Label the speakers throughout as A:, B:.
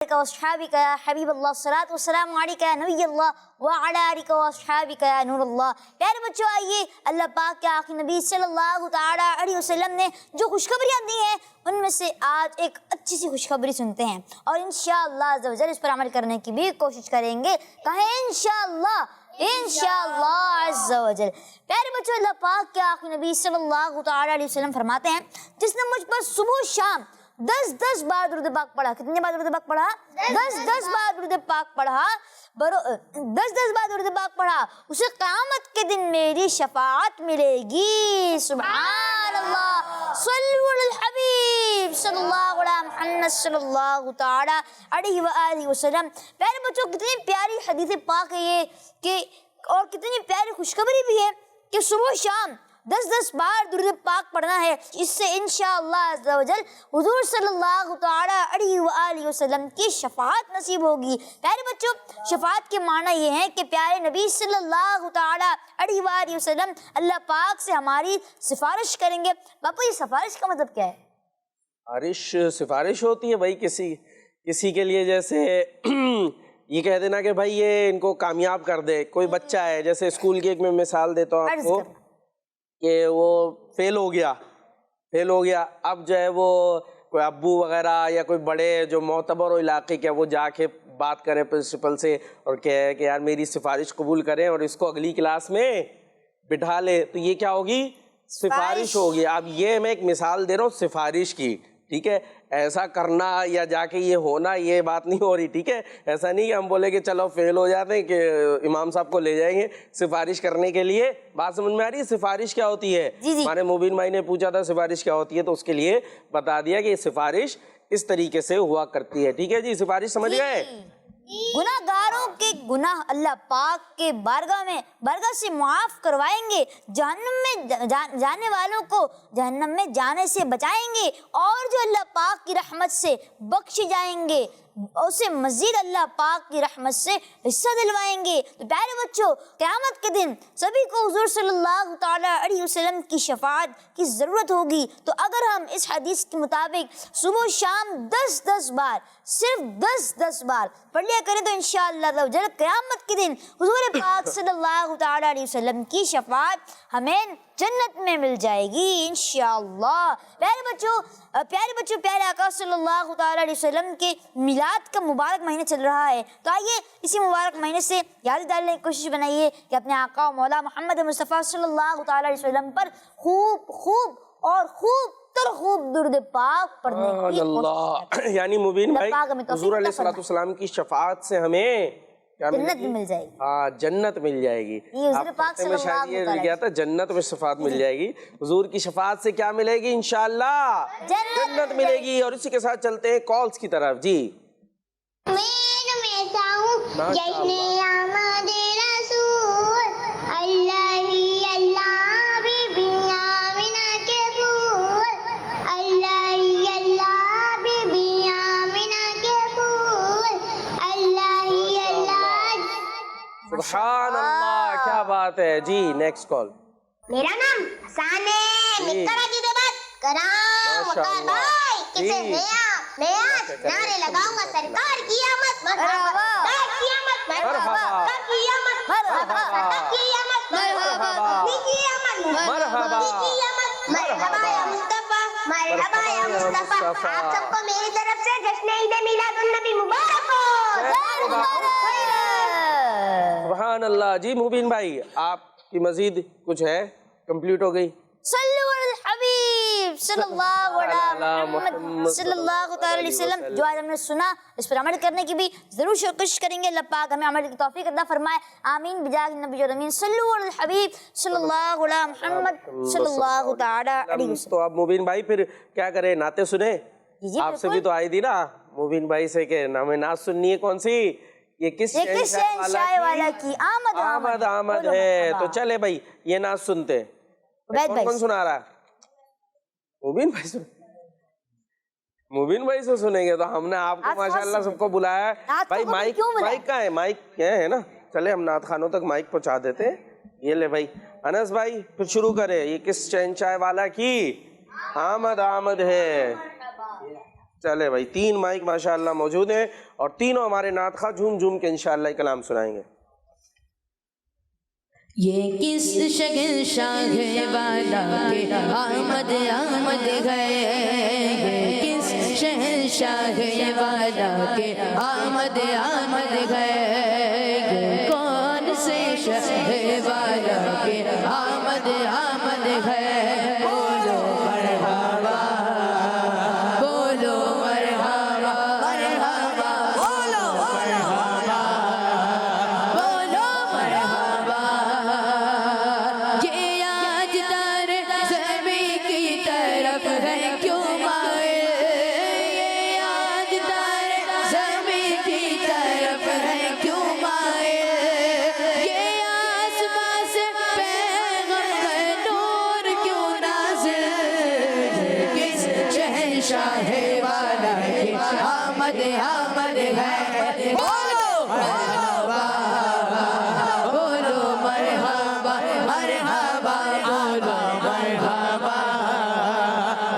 A: وأصحابك يا حبيب الله الصلاة والسلام عليك يا نبي الله وعلى آلك وأصحابك يا نور اللہ. پیارے بچوں آئیے اللہ پاک کے آخری نبی صلی اللہ تعالیٰ علیہ وسلم نے جو خوشخبریاں دی ہیں ان میں سے آج ایک اچھی سی خوشخبری سنتے ہیں اور انشاءاللہ عز و جل اس پر عمل کرنے کی بھی کوشش کریں گے. کہیں انشاءاللہ انشاءاللہ عز و جل. پیارے بچوں اللہ پاک کے آخری نبی صلی اللہ تعالیٰ علیہ وسلم فرماتے ہیں جس نے مجھ پر صبح شام 10 بار درود پاک پڑھا. کتنی بار درود پاک پڑھا؟ 10 بار درود پاک پڑھا. 10 بار درود پاک پڑھا اسے قیامت کے دن میری شفاعت ملے گی. سبحان اللہ. صلو علی الحبیب صلی اللہ علیہ محمد صلی اللہ تعالی علیہ وآلہ وسلم. پیارے بچوں کتنی پیاری حدیث پاک ہے یہ کہ اور کتنی پیاری خوشخبری بھی ہے کہ صبح شام 10 بار درود پاک پڑھنا ہے. اس سے انشاءاللہ عز و جل حضور صلی اللہ تعالی علیہ وآلہ وسلم کی شفاعت نصیب ہوگی. پیارے بچوں شفاعت کے معنی یہ ہے کہ پیارے نبی صلی اللہ تعالی علیہ وآلہ وسلم اللہ پاک سے ہماری سفارش کریں گے. باپو یہ سفارش کا مطلب کیا ہے؟
B: سفارش ہوتی ہے بھائی کسی کے لیے، جیسے یہ کہہ دینا کہ بھائی یہ ان کو کامیاب کر دے. کوئی بچہ ہے، جیسے اسکول کی ایک میں مثال دیتا ہوں آپ کو کہ وہ فیل ہو گیا. اب جو ہے وہ کوئی ابو وغیرہ یا کوئی بڑے جو معتبر ہو علاقے کے وہ جا کے بات کریں پرنسپل سے اور کہے کہ یار میری سفارش قبول کریں اور اس کو اگلی کلاس میں بٹھا لے، تو یہ کیا ہوگی؟ سفارش ہوگی. اب یہ میں ایک مثال دے رہا ہوں سفارش کی، ٹھیک ہے؟ ایسا کرنا یا جا کے یہ ہونا یہ بات نہیں ہو رہی، ٹھیک ہے؟ ایسا نہیں کہ ہم بولے کہ چلو فیل ہو جاتے ہیں کہ امام صاحب کو لے جائیں گے سفارش کرنے کے لیے. بات سمجھ میں آ رہی ہے سفارش کیا ہوتی ہے؟ ہمارے مبین بھائی نے پوچھا تھا سفارش کیا ہوتی ہے تو اس کے لیے بتا دیا کہ یہ سفارش اس طریقے سے ہوا کرتی ہے. ٹھیک ہے جی، سفارش سمجھ گئے؟
A: گناہ گاروں کے گناہ اللہ پاک کے بارگاہ سے معاف کروائیں گے. جہنم میں جانے والوں کو جہنم میں جانے سے بچائیں گے اور جو اللہ پاک کی رحمت سے بخش جائیں گے اسے مزید اللہ پاک کی رحمت سے حصہ دلوائیں گے. تو پیارے بچوں قیامت کے دن سبھی کو حضور صلی اللہ تعالیٰ علیہ وسلم کی شفاعت کی ضرورت ہوگی. تو اگر ہم اس حدیث کے مطابق صبح شام 10 بار صرف 10 بار پڑھ لیا کریں تو انشاءاللہ قیامت کے دن حضور پاک صلی اللہ تعالیٰ علیہ وسلم کی شفاعت ہمیں جنت میں مل جائے گی انشاءاللہ. پیارے بچوں پیارے آقا صلی اللہ تعالیٰ علیہ وسلم کے میلاد کا مبارک مہینہ چل رہا ہے. تو آئیے اسی مبارک مہینے سے یاد ڈالنے کی کوشش بنائیے کہ اپنے آقا و مولا محمد مصطفیٰ صلی اللہ تعالیٰ علیہ وسلم پر خوب درود پاک پڑھنے کی
B: اللہ. یعنی مبین بھائی حضور علیہ الصلوۃ والسلام کی شفاعت سے ہمیں
A: جنت مل جائے گی.
B: ہاں جنت مل جائے گی. کیا تھا؟ جنت میں شفاعت مل جائے گی. حضور کی شفاعت سے کیا ملے گی؟ انشاءاللہ جنت ملے گی. اور اسی کے ساتھ چلتے ہیں کالز کی طرف. جی سبحان اللہ، کیا بات ہے. جی نیکسٹ کال.
C: میرا نام حسان ہے، میں کراچی سے بات کر رہا ہوں. وقار بھائی کسے میں آج نعرے لگاؤں گا سرکار کی آمد مرحبا، کی آمد مرحبا، کی آمد مرحبا، کی آمد مرحبا، کی آمد مرحبا، کی آمد مرحبا یا مصطفیٰ، مرحبا یا مصطفیٰ. آپ سب کو میری طرف سے جشن عید میلاد النبی مبارک ہو.
B: سبحان اللہ. جی مبین بھائی آپ کی مزید کچھ ہے؟ کمپلیٹ ہو گئی.
A: صلو علی الحبیب صلی اللہ علیہ محمد صلی اللہ تعالی علیہ وسلم. جو آج ہم نے سنا اس پر عمل کرنے کی بھی ضرور کوشش کریں گے. اللہ پاک ہمیں عمل کی توفیق عطا فرمائے. آمین بجاہ النبی الامین. صلو علی الحبیب صلی اللہ علیہ محمد صلی اللہ تعالی علیہ وسلم.
B: تو اب مبین بھائی پھر کیا کریں؟ نعتیں سنیں؟ آپ سے بھی تو آئی تھی نا مبین بھائی سے کہ ہمیں نعت سننی ہے. کون سی؟ یہ کس
A: شہنشاہ والا کی
B: آمد ہے. تو چلے بھائی یہ نعت سنتے. کون سنا رہا ہے؟ مبین بھائی سن. مبین بھائی سے سنیں گے تو ہم نے آپ کو ماشاءاللہ سب کو بلایا ہے. بھائی مائک کہاں ہے؟ مائک ہے نا؟ چلے ہم نعت خانوں تک مائک پہنچا دیتے ہیں. یہ لے بھائی انس بھائی پھر شروع کرے. یہ کس شہنشاہ والا کی آمد ہے. چلے بھائی 3 مائک ماشاءاللہ موجود ہیں اور تینوں ہمارے نعت خواہ جھوم جھوم کے انشاءاللہ کلام سنائیں گے.
D: یہ کس شہنشاہ والا کے آمد آمد ہے، یہ کس شہنشاہ والا کے آمد آمد ہے، یہ کون سے شہر والا کے آمد آمد ہے. بولو مرحبا، بولو مرحبا، مرحبا، بولو مرحبا، بولو مرحبا. یہ آج در زمین کی طرف ہے کیوں مائل، یہ آج در زمین کی طرف ہے کیوں مائل، یہ آسمان سے پیغمبر نور کیوں نازل، کس شہنشاہ والا کی آمد آمد ہے. بولو مرحبا، بولو مرحبا، مرحبا، بولو مرحبا،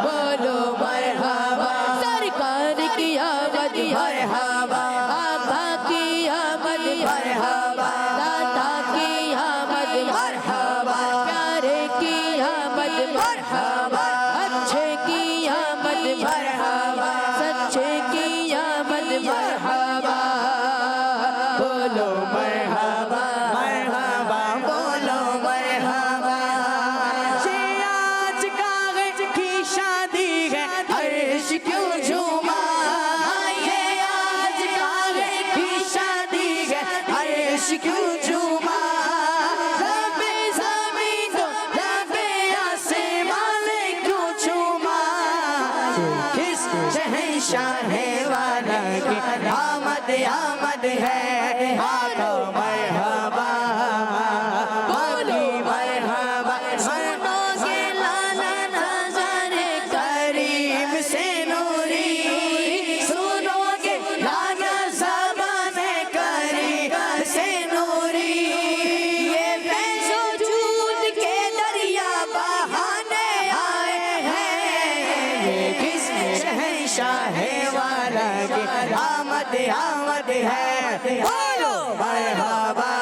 D: بولو مرحبا. سرکار کی آمد مرحبا، آقا کی آمد مرحبا، داتا کی آمد مرحبا، پیارے کی آمد مرحبا، اچھے کی آمد مرحبا، سچے کی آمد مرحبا. بولو مرحبا، مرحبا، بولو مرحبا. یہ آج کاغذ کی شادی ہے عرش کیوں جھوما، یہ آج کاغذ کی شادی ہے عرش کیوں جھوما. رب زمین کو رب آسمان نے کیوں چھوما، کس شہنشاہ والا کی آمد آمد ہے. آقا مرحبا، بولو مرحبا. سنو گے لالا نظر کریم سے نوری، سنو گے لالا زبان کریم سے نوری. یہ فیض و جود کے دریا بہانے آئے ہیں، یہ کس شہنشاہ والا کی آمد آمد ہے. بولو مرحبا،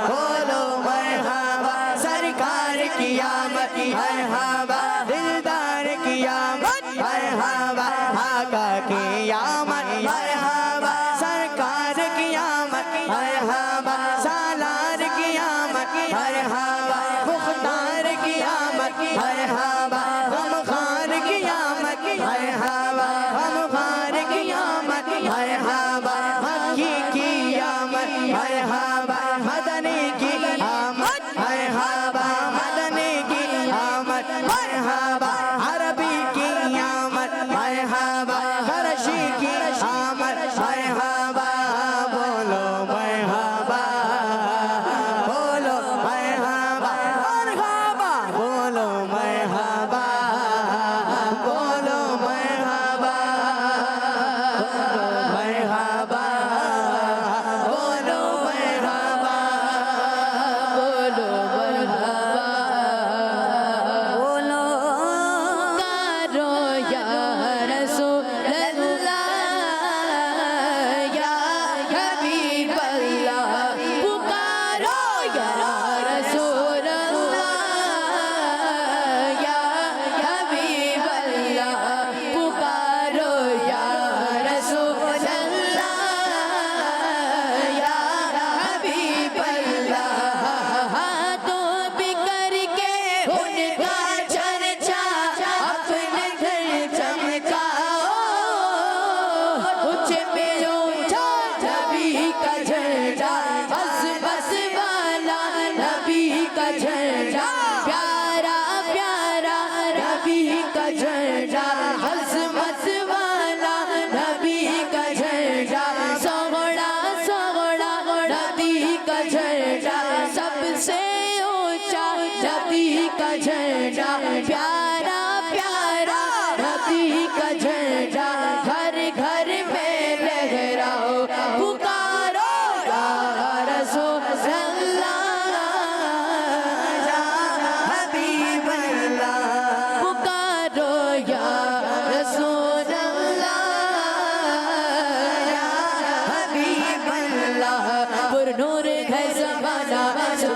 D: بولو مرحبا. سرکار کی آمد مرحبا، دلدار کی آمد مرحبا، آقا کی آمد مرحبا، سرکار کی آمد مرحبا، سالار کی آمد مرحبا، مختار کی آمد مرحبا، غمخوار کی آمد مرحبا، غمخوار کی آمد مرحبا، مکی کی آمد مرحبا، مدنی کی آمد مرحبا، مدنی کی آمد مرحبا، عربی کی آمد مرحبا، فرشی کی آمد مرحبا. بولو مرحبا، بولو مرحبا، مرحبا، بولو مرحبا، بولو مرحبا، مرحبا، بولو مرحبا.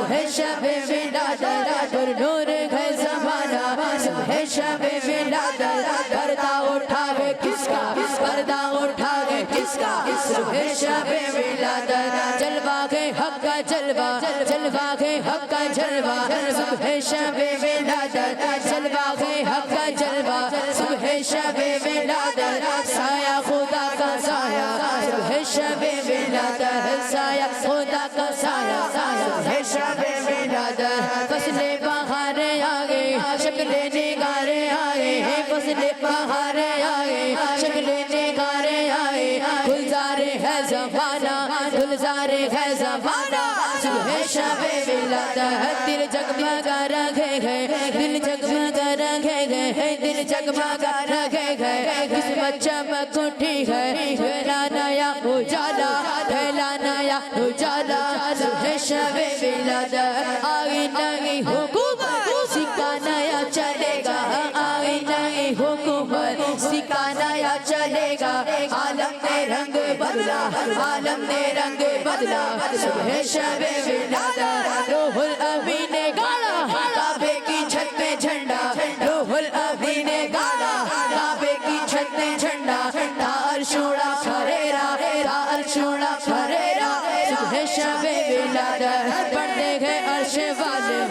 D: صبح شب ولادت پر نور ہے زمانہ صبح شب ولادت پردہ اٹھا ہے کس کا پردہ اٹھا ہے کس کا صبح شب ولادت جلوہ ہے حق کا جلوہ جلوہ ہے حق کا جلوہ صبح شب ولادت جلوہ ہے حق کا جلوہ صبح شب ولادت سایہ خدا کا سایہ صبح شب ولادت سایہ خدا کا سایہ صبح شب ولادت فصل بہار آگے شکل نگارے آئے فصل بہار آگے شکل نگارے آئے گلزار ہے زمانہ گلزار ہے زمانہ صبح شب ولادت دل جگمگا رکھے گئے دل جگمگا رکھے گئے دل جگمگا رکھے گئے قسمت چمک اٹھی ہے پھیلا نیا اجالا پھیلا نیا اجالا صبح شب ولادت آئی نئی حکومت سکہ نیا چلے گا آئی نئی حکومت سکہ نیا چلے گا عالم نے رنگ بدلا عالم نے رنگ بدلا صبح شب ولادت روح الامین نے گالا کعبے کی چھت پہ جھنڈا روح الامین نے گالا کعبے کی چھت پہ جھنڈا تا عرش اڑا پھریرا تا عرش اڑا پھریرا صبح شب ولادت پڑھتے گئے عرش والے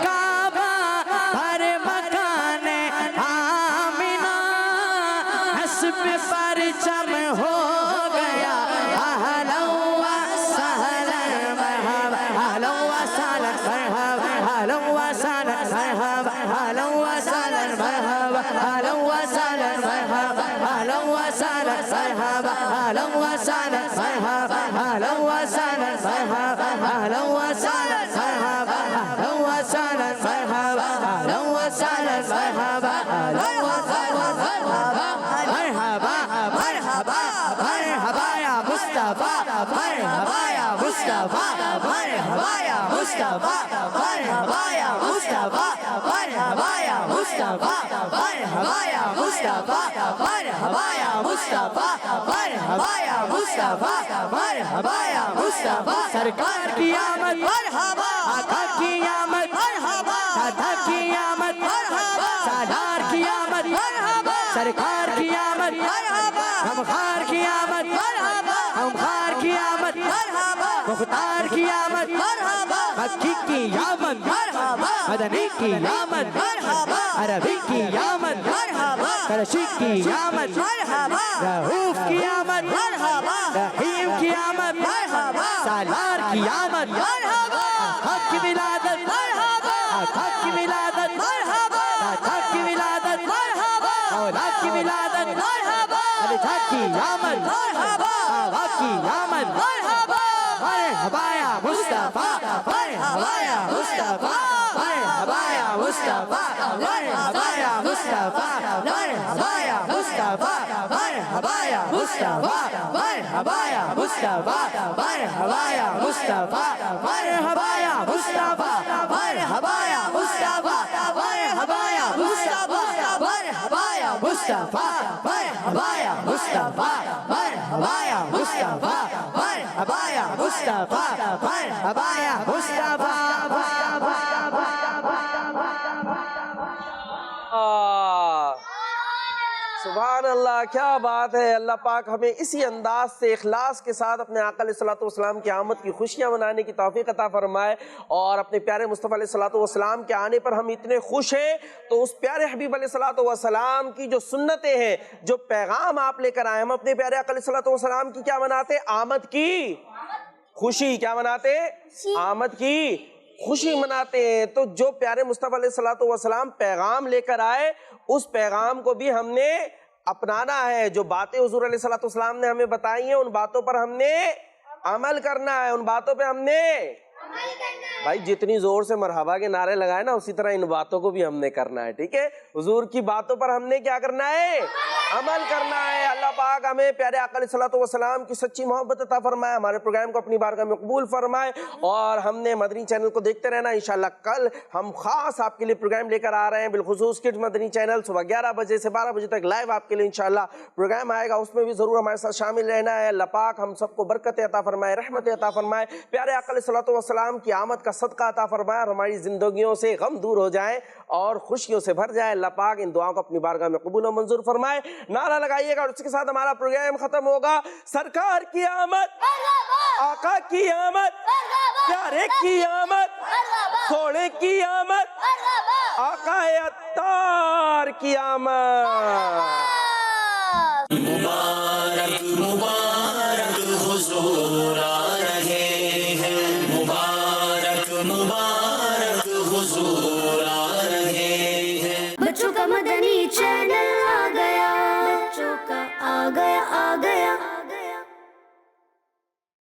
D: کعبہ ہر مکان آمینہ حسب پرچم ہو گیا اہلا و سہلا مرحبا اہلا و سہلا مرحبا اہلا و سہلا مرحبا اہلا و سہلا مرحبا اہلا و سہلا مرحبا اہلا و سہلا مرحبا اہلا و سہلا مرحبا اہلا و سہلا مرحبا اہلا و سہلا مرحبا اہلا و سہلا مرحبا اہلا و سہلا مرحبا اہلا و سہلا مرحبا مرحبا مرحبا مرحبا یا مصطفیٰ مرحبا یا مصطفیٰ مرحبا یا مصطفیٰ مرحبا یا مصطفیٰ مرحبا یا مصطفیٰ مرحبا یا مصطفیٰ مرحبا یا مصطفیٰ مرحبا یا مصطفیٰ مرحبا یا مصطفیٰ سرکار کی آمد مرحبا آقا کی آمد مرحبا دادا کی آمد مرحبا سالار کی آمد مرحبا سرکار کی آمد مرحبا غمخوار کی آمد مرحبا غمخوار کی آمد مرحبا مختار کی آمد مرحبا مکی کی آمد مرحبا مدنی کی آمد مرحبا عربی کی آمد مرحبا قرشی کی آمد مرحبا رؤوف کی آمد مرحبا رحیم کی آمد مرحبا سالار کی آمد مرحبا حق کی ولادت مرحبا حق کی ولادت مرحبا حق کی ولادت مرحبا اولاد کی ولادت مرحبا علی کی آمد مرحبا آقا کی آمد مرحبا مرحبا یا مصطفیٰ مرحبا یا مصطفیٰ مرحبا یا مصطفیٰ مرحبا یا مصطفیٰ مرحبا یا مصطفیٰ مرحبا یا مصطفیٰ مرحبا یا مصطفیٰ مرحبا یا مصطفیٰ مرحبا یا مصطفیٰ مرحبا یا مصطفیٰ مرحبا یا مصطفیٰ مرحبا یا مصطفیٰ مرحبا یا مصطفیٰ مرحبا یا مصطفیٰ مرحبا یا مصطفیٰ مرحبا یا مصطفیٰ
B: سبحان اللہ، کیا بات ہے۔ اللہ پاک ہمیں اسی انداز سے اخلاص کے ساتھ اپنے آقا علیہ الصلوۃ والسلام کی آمد کی خوشیاں منانے کی توفیق عطا فرمائے، اور اپنے پیارے مصطفیٰ علیہ الصلوۃ والسلام کے آنے پر ہم اتنے خوش ہیں تو اس پیارے حبیب علیہ الصلوۃ والسلام کی جو سنتیں ہیں، جو پیغام آپ لے کر آئے، ہم اپنے پیارے آقا علیہ الصلوۃ والسلام کی کیا مناتے؟ آمد کی خوشی۔ کیا مناتے؟ آمد کی خوشی مناتے ہیں۔ تو جو پیارے مصطفیٰ علیہ الصلوۃ والسلام پیغام لے کر آئے، اس پیغام کو بھی ہم نے اپنانا ہے۔ جو باتیں حضور علیہ الصلوۃ والسلام نے ہمیں بتائی ہیں، ان باتوں پر ہم نے عمل کرنا ہے، ان باتوں پہ ہم نے بھائی جتنی زور سے مرحبا کے نعرے لگائے نا، اسی طرح ان باتوں کو بھی ہم نے کرنا ہے، ٹھیک ہے؟ حضور کی باتوں پر ہم نے کیا کرنا ہے؟ عمل کرنا ہے. اللہ پاک ہمیں پیارے آقا علیہ الصلوۃ والسلام کی سچی محبت عطا فرمائے, ہمارے پروگرام کو اپنی بارگاہ میں قبول فرمائے, اور ہم نے مدنی چینل کو دیکھتے رہنا. انشاءاللہ کل ہم خاص آپ کے لیے پروگرام لے کر آ رہے ہیں, بالخصوص کڈز مدنی چینل صبح 11 بجے سے 12 بجے تک لائیو آپ کے لیے انشاءاللہ پروگرام آئے گا. اس میں بھی ضرور ہمارے ساتھ شامل رہنا ہے. اللہ پاک ہم سب کو برکت عطا فرمائے, رحمت عطا فرمائے, پیارے آقا علیہ الصلوۃ والسلام کی آمد کا صدقہ عطا فرمائے, اور ہماری زندگیوں سے غم دور ہو جائیں اور خوشیوں سے بھر جائے. اللہ پاک ان دعاؤں کو اپنی بارگاہ میں قبول و منظور فرمائے. نعرہ لگائیے گا, اور اس کے ساتھ ہمارا پروگرام ختم ہوگا. سرکار کی آمد, آقا کی آمد, پیارے کی آمد, سونے کی آمد, آقا عطار کی آمد.